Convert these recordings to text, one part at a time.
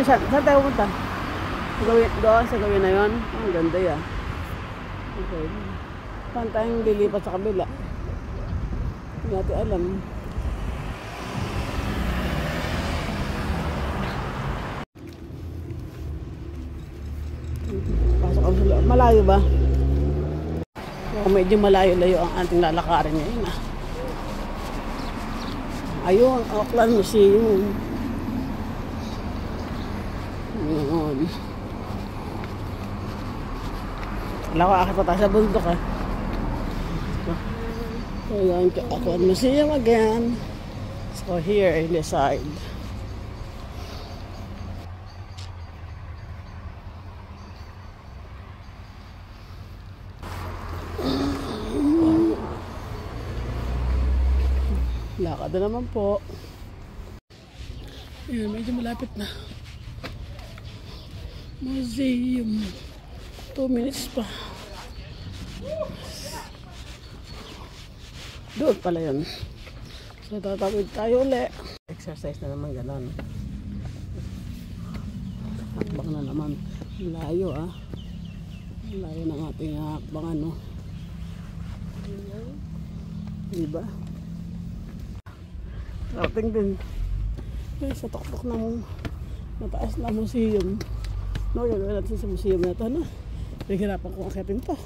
Saan tayo pumunta? Doon sa gawin na yun. Ang ganda yan. Okay. Saan tayong lilipat sa kabila? Hindi natin alam. Pasok ang sila. Malayo ba? So, medyo malayo-layo ang ating lalakarin ngayon. Ayun, Auckland Museum. Ngayon. Wala ko akit pa tayo sa bundok eh. So yun, Auckland Museum again. So here in the side. Lakad na naman po. Ayan, medyo malapit na. Museum. 2 minutes pa. Doon pala yun. So tatawid tayo ulit. Exercise na naman gano'n. Hakbang na naman. Layo ah. Layo ng ating hakbang ano. Diba? Rating din. Sa tuktok ng mataas na museum. No, gagawin natin sa museum na ito, no? Naghirapan kong akitin to.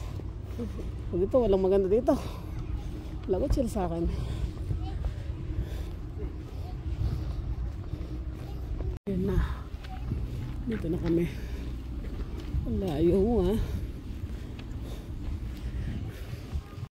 Pag ito, walang maganda dito. Lagot sila sa akin. Ayan na. Dito na kami. Layo mo, ha?